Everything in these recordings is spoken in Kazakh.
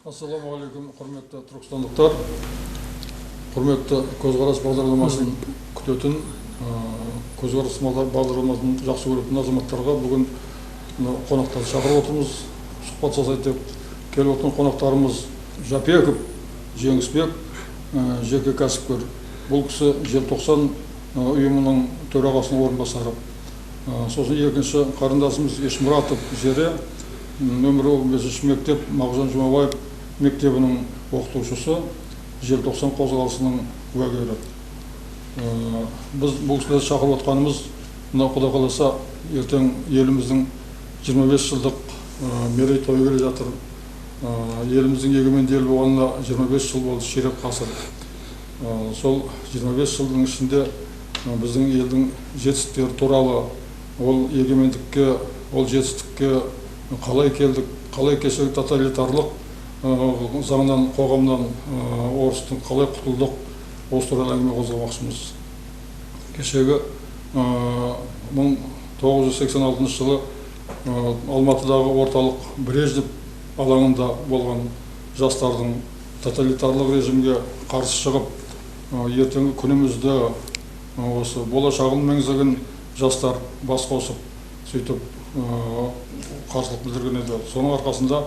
Ассалаумағалейкум, құрметті түркістандықтар, құрметті көзқарас бағдарламасын күтетін, көзқарас бағдарламасын жақсы көретін азаматтарға бүгін қонақтарды шақырып отырмыз. Сұхбат жасайық деп келіп отырған қонақтарымыз Жапеков Жеңісбек, жеке кәсіпкер. Бұл кісі желтоқсан ұйымының төрағасының орынбасары. Сосын екінші қарындасымыз Ешмұратов Жере, нөмірі 15 мектеп Мағжан Жұмабаев мектебінің оқытушысы, желтоқсан қозғалысының куәгері. Біз бұл кісілерді шақырып отқанымыз, Құдай қаласа ертең еліміздің 25 жылдық мерейтойы келе жатыр. Еліміздің егеменді ел болғанына 25 жыл болды, ширек ғасыр. Сол 25 жылдың ішінде біздің елдің жетістіктері туралы, ол егемендікке, ол жетістікке қалай келдік, қалай кешегі тоталитарлық заңнан, қоғамнан орыстың қалай құтылдық, осы туралы әңгіме қозғамақшымыз. Кешегі 1986 жылы Алматыдағы орталық Брежнев алаңында болған жастардың тоталитарлық режимге қарсы шығып, ертеңгі күнімізді осы болашағын меңзеген жастар бас қосып, сөйтіп қарсылық білдірген еді. Соның арқасында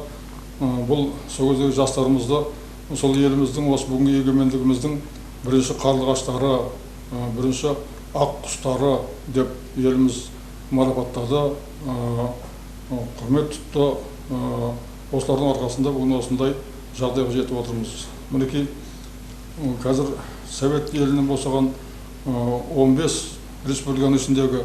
бұл сол кездегі жастарымызды сол еліміздің осы бүгінгі егемендігіміздің бірінші қарлығаштары, бірінші ақ құстары деп еліміз марапаттады, құрмет тұтты. Осылардың арқасында бүгін осындай жағдайға жетіп отырмыз. Мінекей қазір Совет елінен босаған 15 республиканың ішіндегі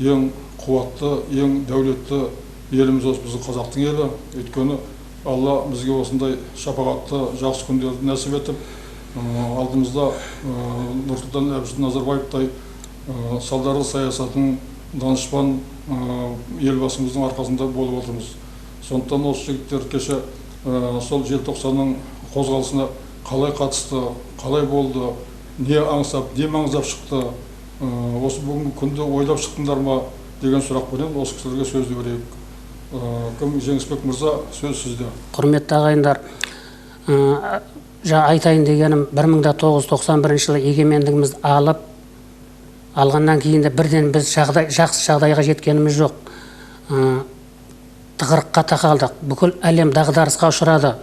ең қуатты, ең дәулетті еліміз осы біздің қазақтың елі. Өйткені Алла бізге осындай шапағатты, жақсы күндерді нәсіп етіп, алдымызда Нұрсұлтан Әбішұлы Назарбаевтай салдарлы саясатының данышпан елбасымыздың арқасында болып отырмыз. Сондықтан осы жігіттер кеше сол желтоқсанның қозғалысына қалай қатысты, қалай болды, не аңсап, не маңызап шықты, осы бүгінгі күнді ойлап шықтыңдар ма деген сұрақпенен осы кісілерге сөзді берейік. Кім Жеңісбек мырза, сөз сізде. Құрметті ағайындар, айтайын дегенім 1991 жылы егемендігімізді алғаннан кейін де бірден біз жақсы жағдайға жеткеніміз жоқ. Тығырыққа тақалдық, бүкіл әлем дағдарысқа ұшырады.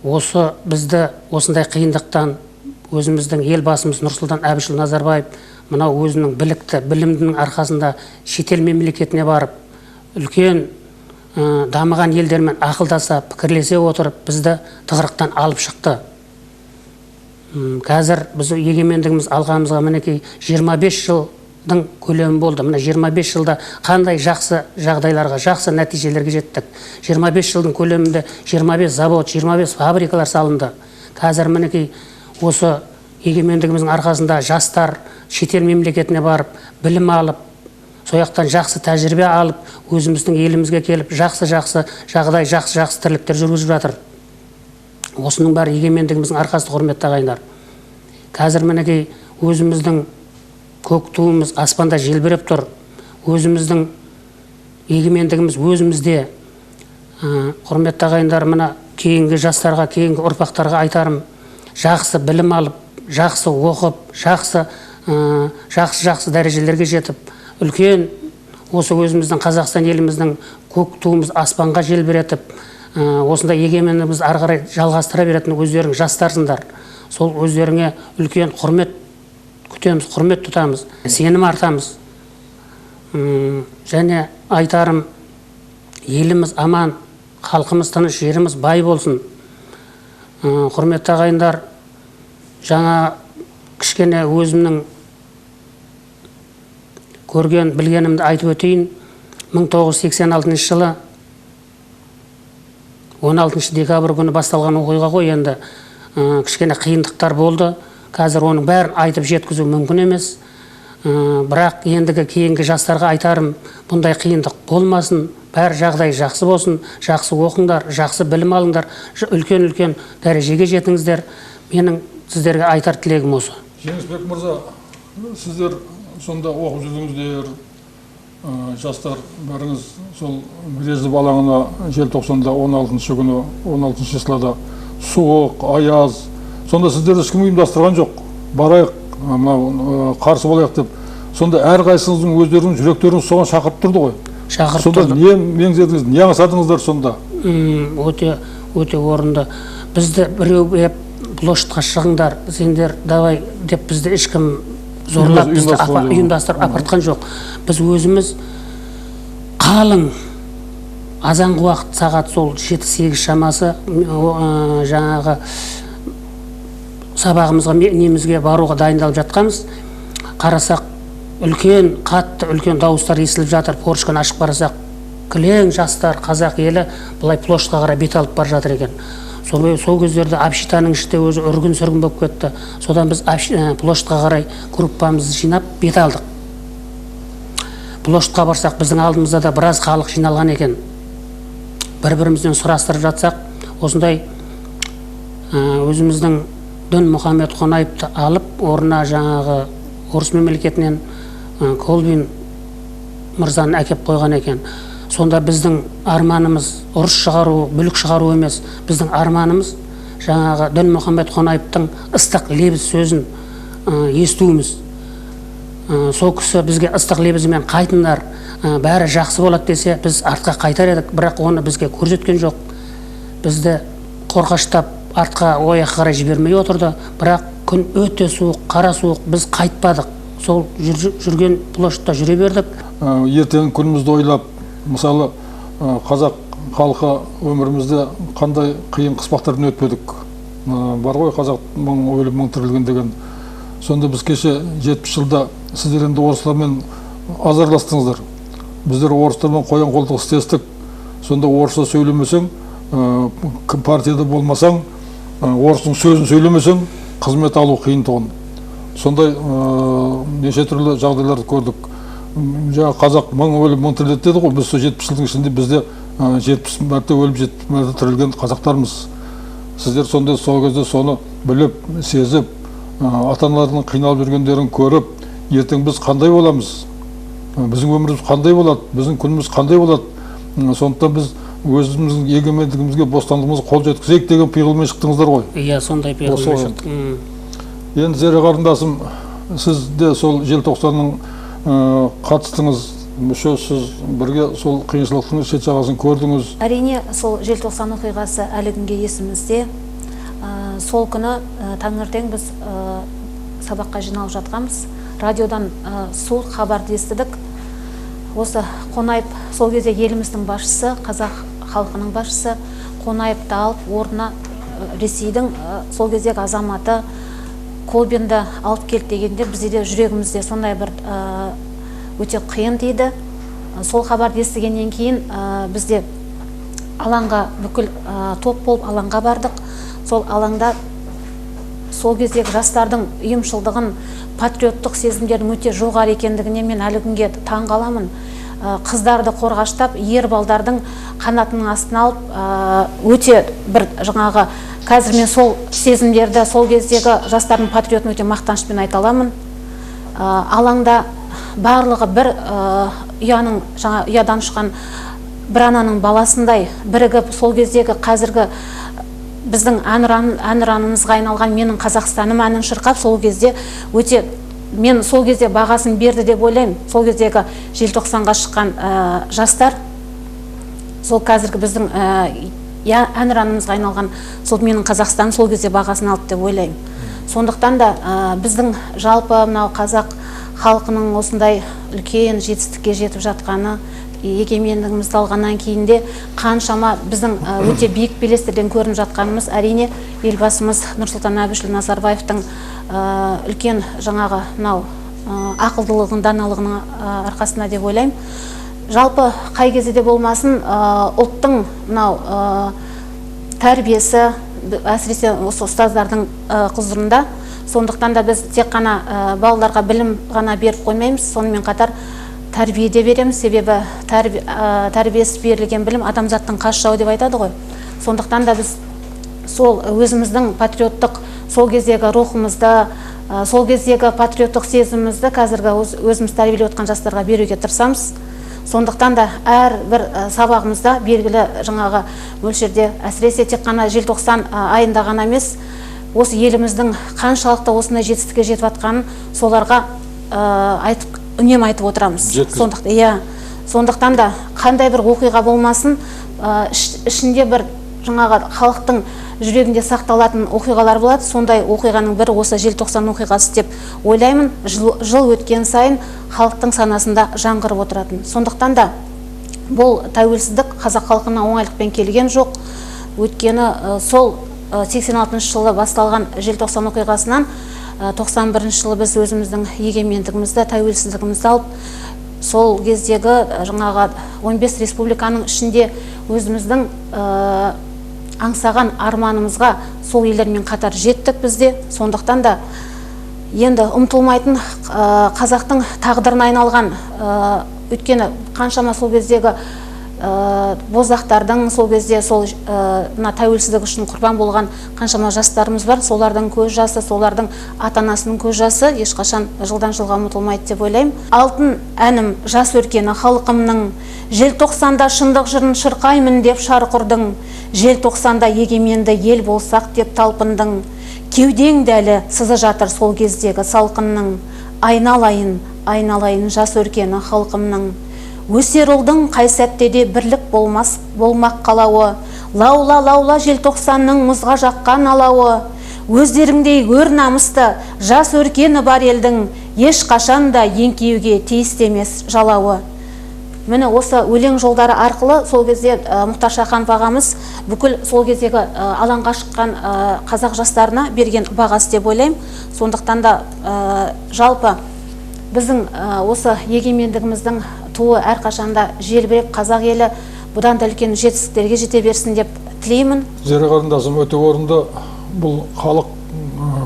Осы бізді осындай қиындықтан өзіміздің елбасымыз Нұрсұлтан Әбішұлы Назарбаев мынау өзінің білікті, білімдің арқасында шетел мемлекетіне барып, үлкен дамыған елдермен ақылдаса, пікірлесе отырып, бізді тығырықтан алып шықты. Қазір біз егемендігіміз алғанымызға мінекей 25 жылдың көлемі болды. Мына 25 жылда қандай жақсы жағдайларға, жақсы нәтижелерге жеттік. 25 жылдың көлемінде 25 завод, 25 фабрикалар салынды. Қазір мінекей осы егемендігіміздің арқасында жастар шетел мемлекетіне барып, білім алып, сояқтан жақсы тәжірибе алып, өзіміздің елімізге келіп, жақсы жағдай, жақсы тірліктер жүргізіп жатыр. Осының бәрі егемендігіміздің арқасында, құрметті ағайындар. Қазір мінекей өзіміздің көк туымыз аспанда желбіреп тұр. Өзіміздің егемендігіміз өзімізде. Құрметті ағайындар, мына кейінгі жастарға, кейінгі ұрпақтарға айтарым, жақсы білім алып, жақсы оқып, жақсы дәрежелерге жетіп, үлкен осы өзіміздің Қазақстан еліміздің көк туымыз аспанға желбіретіп, осындай егемендігімізді ары қарай жалғастыра беретін өздерің жастарсыңдар. Сол өздеріңе үлкен құрмет күтеміз, құрмет тұтамыз, сенім артамыз. Және айтарым, еліміз аман, халқымыз тыныш, жеріміз бай болсын. Құрметті ағайындар, жаңа кішкене өзімнің көрген, білгенімді айтып өтейін. 1986 жылы 16 декабрь күні басталған оқиға ғой, енді кішкене қиындықтар болды. Қазір оның бәрін айтып жеткізу мүмкін емес. Бірақ ендігі кейінгі жастарға айтарым, бұндай қиындық болмасын, бәр жағдай жақсы болсын, жақсы оқыңдар, жақсы білім алыңдар, үлкен дәрежеге жетіңіздер. Менің сіздерге айтар тілегім осы. Жеңісбек мырза, сіздер сонда оқып жүрдіңіздер, жастар бәріңіз сол Брежнев алаңына желтоқсанда 16 күні 16 числода суық, аяз. Сонда сіздер ешкім ұйымдастырған жоқ. Барайық, қарсы болайық деп. Сонда әрқайсыңыздың өздерінің жүректеріңіз соған шақырып тұрды ғой. Шақырып тұрды. Сонда не меңзедіңіз, не аңсадыңыздар сонда? Өте орынды. Бізді біреу площадьқа шығыңдар, сендер давай деп бізді ешкім зорлап бізді ұйымдастырып апартқан жоқ. Біз өзіміз қалың азанғы уақыт сағат сол 7-8 шамасы жаңағы сабағымызға немізге баруға дайындалып жатқанбыз. Қарасақ үлкен, қатты үлкен дауыстар естіліп жатыр. Поршканы ашып қарасақ, кілең жастар, қазақ елі бұлай площадьқа қарай бет алып бара жатыр екен. Сол кездерде общитаның іште өзі үргін-сүргін болып кетті. Содан біз площадьқа қарай группамызды жинап бет алдық. Площадьқа барсақ, біздің алдымызда да біраз халық жиналған екен. Бір-бірімізден сұрастырып жатсақ, осындай өзіміздің Дін Мұхаммед Қонаевты алып, орнына жаңағы орыс мемлекетінен Колбин мырзаны әкеп қойған екен. Сонда біздің арманымыз ұрыс шығару, бүлік шығару емес. Біздің арманымыз жаңағы Дін Мұхаммед Қонаевтың ыстық лебіз сөзін естуіміз. Сол кісі бізге ыстық лебізімен қайтыңдар, бәрі жақсы болады десе, біз артқа қайтар едік, бірақ оны бізге көрсеткен жоқ. Бізді қорқаштап артқа ояққа қарай жібермей отырды, бірақ күн өте суық, қара суық, біз қайтпадық. Сол жүрген площадьта жүре бердік. Ертең күнімізді ойлап, мысалы қазақ халқы өмірімізде қандай қиын қыспақтардан өтпедік. Бар ғой қазақ мың өліп мың тірілген деген. Сонда біз кеше 70 жылда сіздер енді орыстармен азарластыңыздар. Біздер орыстармен қоян қолтық істестік. Сонда орысша сөйлемесең, партияда болмасаң, орыстың сөзін сөйлемесең, қызмет алу қиын тұғын. Сондай неше түрлі жағдайларды көрдік. Жаңа қазақ мың өліп мың тіріледі деді ғой, біз 70 жылдың ішінде бізде 70 мәрте өліп 70 мәрте тірілген қазақтармыз. Сіздер сонда сол кезде соны біліп, сезіп, ата-аналардың қиналып жүргендерін көріп, ертең біз қандай боламыз? Біздің өміріміз қандай болады? Біздің күніміз қандай болады? Сондықтан біз өзіміздің егемендігімізге, бостандығымызға қол жеткізейік деген пиғылмен шықтыңыздар ғой. Иә, сондай пиғылмен шықтық. Енді Зере қарындасым, сіз де сол желтоқсанның қатыстыңыз, сіз бірге сол қиыншылықтың шет жағасын көрдіңіз. Әрине, сол желтоқсан оқиғасы әлі күнге есімізде. Сол күні таңертең біз сабаққа жиналып жатқанбыз. Радиодан суық хабарды естідік. Осы Қонаев, сол кезде еліміздің басшысы, қазақ халқының басшысы Қонаевты алып, орнына Ресейдің сол кездегі азаматы Колбинді алып келді дегенде бізде де жүрегімізде сондай бір өте қиын дейді. Сол хабарды естігеннен кейін бізде алаңға бүкіл топ болып алаңға бардық. Сол алаңда сол кездегі жастардың ұйымшылдығын, патриоттық сезімдердің өте жоғары екендігіне мен әлі күнге таң қаламын. Қыздарды қорғаштап, ер балдардың қанатының астына алып, өте бір жаңағы қазір мен сол сезімдерді, сол кездегі жастардың патриотын өте мақтанышпен айта аламын. Алаңда барлығы бір ұядан ұшқан бір ананың баласындай бірігіп, сол кездегі қазіргі біздің әнұранымызға айналған менің Қазақстаным әнін шырқап, сол кезде өте мен сол кезде бағасын берді деп ойлаймын. Сол кездегі желтоқсанға шыққан жастар, сол қазіргі біздің әнұранымызға айналған сол менің Қазақстаным сол кезде бағасын алды деп ойлаймын. Сондықтан да біздің жалпы мынау қазақ халқының осындай үлкен жетістікке жетіп жатқаны, егемендігімізді алғаннан кейін де қаншама біздің өте биік белестерден көрініп жатқанымыз әрине елбасымыз Нұрсұлтан Әбішұлы Назарбаевтың үлкен жаңағы мынау ақылдылығын, даналығының арқасында деп ойлаймын. Жалпы қай кезде де болмасын ұлттың мынау тәрбиесі, әсіресе осы ұстаздардың құзырында. Сондықтан да біз тек қана балаларға білім ғана беріп қоймаймыз, сонымен қатар тәрбие де береміз, себебі тәрбиесіз берілген білім адамзаттың қас жауы деп айтады ғой. Сондықтан да біз сол өзіміздің патриоттық сол кездегі рухымызды, сол кездегі патриоттық сезімімізді қазіргі өзіміз тәрбиелеп отқан жастарға беруге тырысамыз. Сондықтан да әрбір сабағымызда белгілі жаңағы мөлшерде, әсіресе тек қана желтоқсан айында ғана емес, осы еліміздің қаншалықты осындай жетістікке жетіп жатқанын соларға үнемі айтып отырамыз. Сондықтан да қандай бір оқиға болмасын, ішінде бір жаңағы халықтың жүрегінде сақталатын оқиғалар болады. Сондай оқиғаның бірі осы желтоқсан оқиғасы деп ойлаймын. Жыл өткен сайын халықтың санасында жаңғырып отыратын. Сондықтан да бұл тәуелсіздік қазақ халқына оңайлықпен келген жоқ. Өйткені сол 86 жылы басталған желтоқсан оқиғасынан 91 жылы біз өзіміздің егемендігімізді, тәуелсіздігімізді алып, сол кездегі жаңағы 15 республиканың ішінде өзіміздің аңсаған арманымызға сол елдермен қатар жеттік бізде. Сондықтан да енді ұмытылмайтын қазақтың тағдырына айналған, өйткені қаншама сол кездегі боздақтардың, сол кезде сол тәуелсіздік үшін құрбан болған қаншама жастарымыз бар. Солардың көз жасы, солардың ата-анасының көз жасы ешқашан жылдан жылға ұмытылмайды деп ойлаймын. Алтын әнім жас өркені халқымның, желтоқсанда шындық жырын шырқаймын деп шарқ ұрдың, желтоқсанда егеменді ел болсақ деп талпындың, кеудең дәлі сызы жатыр сол кездегі салқынның, айналайын, айналайын жас өркені халқымның. Өсер ұлдың қай сәтте де бірлік болмақ қалауы, лаула лаула желтоқсанның мұзға жаққан алауы, өздеріңдей өр намысты жас өркені бар елдің, ешқашанда еңкеуге тиісті емес жалауы. Міне осы өлең жолдары арқылы сол кезде Мұхтар Шаханов ағамыз бүкіл сол кездегі алаңға шыққан қазақ жастарына берген бағасы деп ойлаймын. Сондықтан да жалпы біздің осы егемендігіміздің туы әрқашанда желбіреп, қазақ елі бұдан да үлкен жетістіктерге жете берсін деп тілеймін. Зере қарындасым, өте орынды. Бұл халық,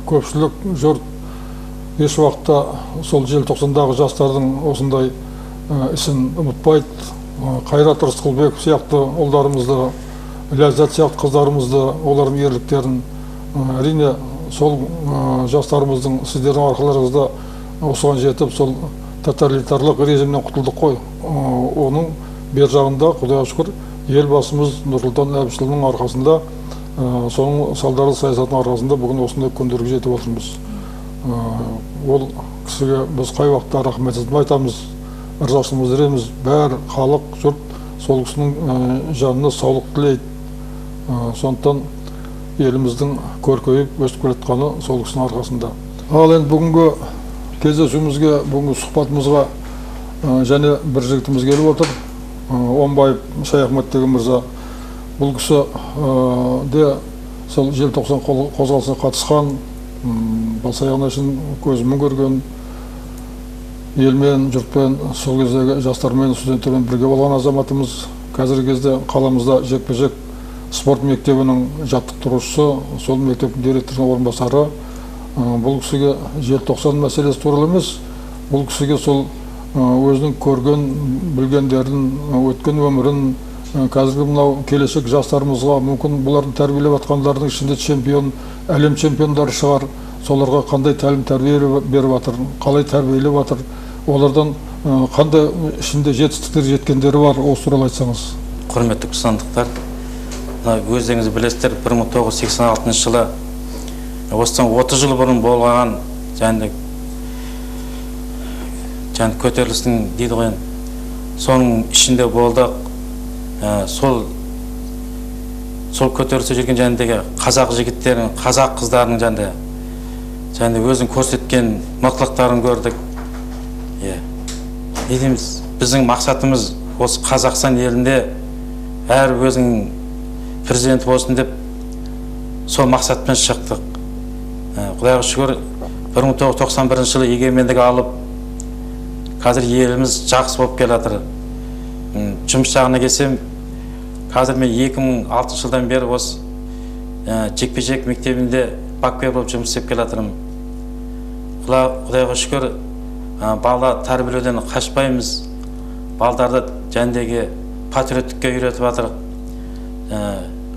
көпшілік жұрт еш уақытта сол желтоқсандағы жастардың осындай ісін ұмытпайды. Қайрат Рысқұлбеков сияқты ұлдарымызды, Ләззат сияқты қыздарымызды, олардың ерліктерін, әрине сол жастарымыздың сіздердің арқыларыңызда осыған жетіп, сол тоталитарлық режимнен құтылдық қой. Оның бер жағында, Құдайға шүкір, елбасымыз Нұрсұлтан Әбішұлының арқасында, соның салдарлы саясатының арқасында бүгін осындай күндерге жетіп отырмыз. Ол кісіге біз қай уақытта рахметімізді айтамыз, ырзашылығымызды білдіреміз. Бәрі халық, жұрт сол кісінің жанына саулық тілейді. Сондықтан еліміздің көркейіп өсіп келатқаны сол кісінің арқасында. Ал енді бүгінгі кездесуімізге, бүгінгі сұхбатымызға және бір жігітіміз келіп отыр. Омбаев Шаяхмет деген мырза. Бұл кісі де сол желтоқсан қозғалысына қатысқан, бас-аяғына шейін көзімен көрген, елмен, жұртпен, сол кездегі жастармен, студенттермен бірге болған азаматымыз. Қазіргі кезде қаламызда жекпе-жек спорт мектебінің жаттықтырушысы, сол мектептің директорының орынбасары. Бұл кісіге желтоқсан мәселесі туралы емес, бұл кісіге сол өзінің көрген, білгендерін, өткен өмірін, қазіргі мынау келешек жастарымызға, мүмкін бұлардың тәрбиелеп жатқандардың ішінде чемпион, әлем чемпиондары шығар, соларға қандай тәрбие беріп жатыр, қалай тәрбиелеп жатыр, олардан қандай ішінде жетістіктер жеткендері бар, осы туралы айтсаңыз. Құрметті түркістандықтар, өздеріңіз білесіздер, 1986 жылы осыдан 30 жыл бұрын болған және көтерілістің дейді ғой, соның ішінде болдық. Сол көтерілісте жүрген жәндегі қазақ жігіттерін, қазақ қыздарын және өзін көрсеткен мықтылықтарын көрдік. Біздің мақсатымыз осы Қазақстан елінде әр өзінің президент болсын деп сол мақсатпен шықтық. Құдайға шүкір, 1991 жылы егемендік алып, қазір еліміз жақсы болып келатыр. Жұмыс жағына келсем, қазір мен 2006 жылдан бері осы жекпе-жек мектебінде бапкер болып жұмыс істеп келатырмын. Құдайға шүкір, бала тәрбиелеуден қашпаймыз. Балдарды жәндегі патриоттікке үйретіп жатырық,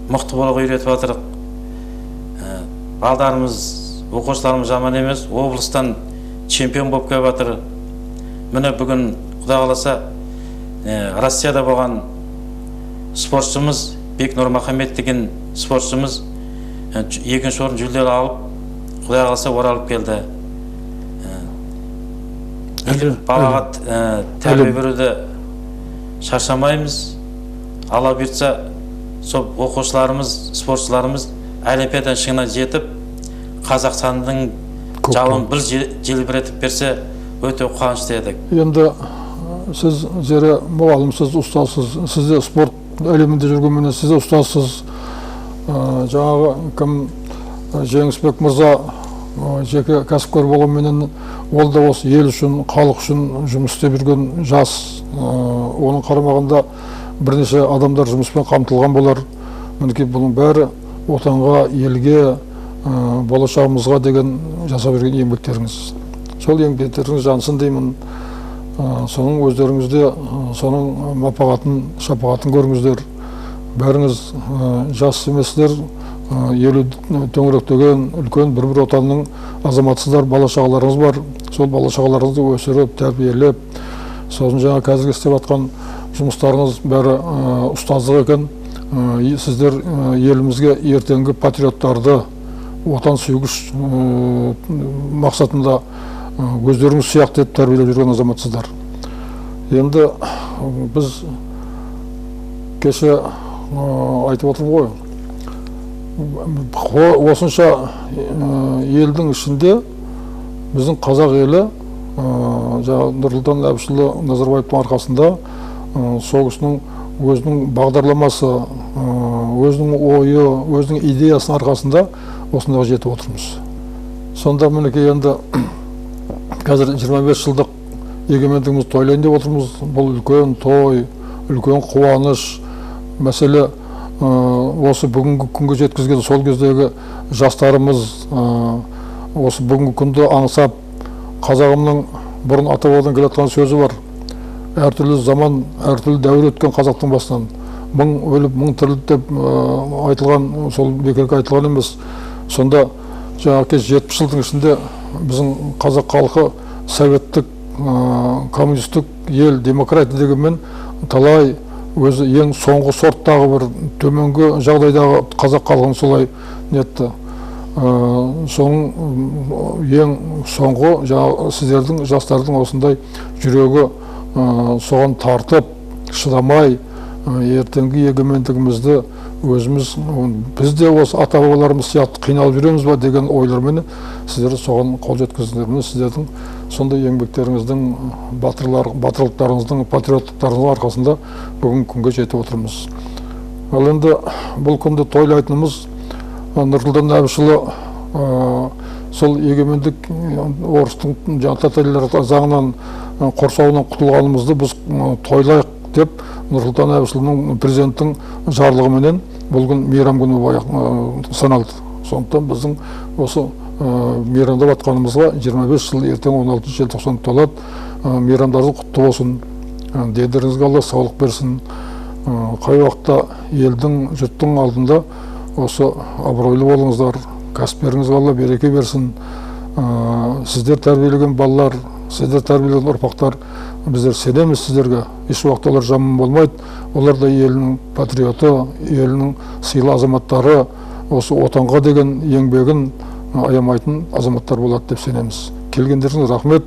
мықты болуға үйретіп жатырық. Балдарымыз, оқушыларымыз жаман емес, облыстан чемпион болып келіп жатыр. Міне бүгін Құдай қаласа Россияда болған спортшымыз Бек Нұрмахамед деген спортшымыз екінші орын жүлделі алып, Құдай қаласа оралып келді. Балаға тәрбие беруді шаршамаймыз. Алла бұйыртса, сол оқушыларымыз, спортшыларымыз Олимпиададан шыңына жетіп, Қазақстанның жалын бір желбіретіп берсе, өте қуанышты едік. Енді сіз зере мұғалімсіз, ұстазсыз, сізде спорт әлемінде жүргенмен сізде ұстазсыз. Жаңағы кім Жеңісбек мырза жеке кәсіпкер болғанменен ол да осы ел үшін, халық үшін жұмыс істеп жүрген жас. Оның қарамағында бірнеше адамдар жұмыспен қамтылған болар. Мінекей бұның бәрі отанға, елге, болашағымызға деген жасап жүрген еңбектеріңіз. Сол еңбектеріңіз жансын деймін. Соның өздеріңізде соның мапағатын, шапағатын көріңіздер. Бәріңіз жас емессіздер, елі төңіректеген үлкен бір отанның азаматсыздар, бала-шағаларыңыз бар. Сол бала-шағаларыңызды өсіріп, тәрбиелеп, сосын жаңа қазір істеп жатқан жұмыстарыңыз бәрі ұстаздық екен. Сіздер елімізге ертеңгі патриоттарды отан сүйгіш мақсатында өздеріңіз сияқты етіп тәрбиелеп жүрген азаматсыздар. Енді біз кеше айтып отырмыз ғой, осынша елдің ішінде біздің қазақ елі Нұрсұлтан Әбішұлы Назарбаевтың арқасында сол кісінің өзінің бағдарламасы, өзінің ойы, өзінің идеясының арқасында осындағы жетіп отырмыз. Сонда мінекей енді қазір 25 жылдық егемендігімізді тойлайын деп отырмыз. Бұл үлкен той, үлкен қуаныш. Мәселе осы бүгінгі күнге жеткізген сол кездегі жастарымыз осы бүгінгі күнді аңсап, қазағымның бұрын ата-бабадан келе жатқан сөзі бар. Әртүрлі заман, әртүрлі дәуір өткен қазақтың басынан. Мың өліп, мың тіріліп деп айтылған, сол бекерге айтылған емес. Сонда жаңағы 70 жылдың ішінде біздің қазақ халқы советтік, коммунистік ел, демократия дегенмен талай өзі ең соңғы сорттағы бір төменгі жағдайдағы қазақ халқын солай нетті. Соның ең соңғы сіздердің жастардың осындай жүрегі соған тартып, шыдамай, ертеңгі егемендігімізді өзіміз, біз де осы ата-бабаларымыз сияқты қиналып жүреміз ба деген ойлармен сіздер соған қол жеткіздіңіздер. Сіздердің сондай еңбектеріңіздің, батырлықтарыңыздың, патриоттықтарыңыздың арқасында бүгін күнге жетіп отырмыз. Ал енді бұл күнді тойлайтынымыз Нұрсұлтан Әбішұлы сол егемендік орыстың тоталитарлық заңынан, қоршауынан құтылғанымызды біз тойлайық деп Нұрсұлтан Әбішұлының президенттің жарлығыменен бұл күн мейрам күні саналды. Сондықтан біздің осы мейрамдап жатқанымызға 25 жыл ертең 16 желтоқсан толады. Мейрамдарыңыз құтты болсын. Дендеріңізге Алла саулық берсін. Қай уақытта елдің, жұрттың алдында осы абыройлы болыңыздар. Кәсіптеріңізге Алла береке берсін. Сіздер тәрбиелеген балалар, сіздер тәрбиелеген ұрпақтар, біздер сенеміз сіздерге. Еш уақытта олар жаман болмайды. Олар да елінің патриоты, елінің сыйлы азаматтары, осы отанға деген еңбегін аямайтын азаматтар болады деп сенеміз. Келгендеріңізге рахмет.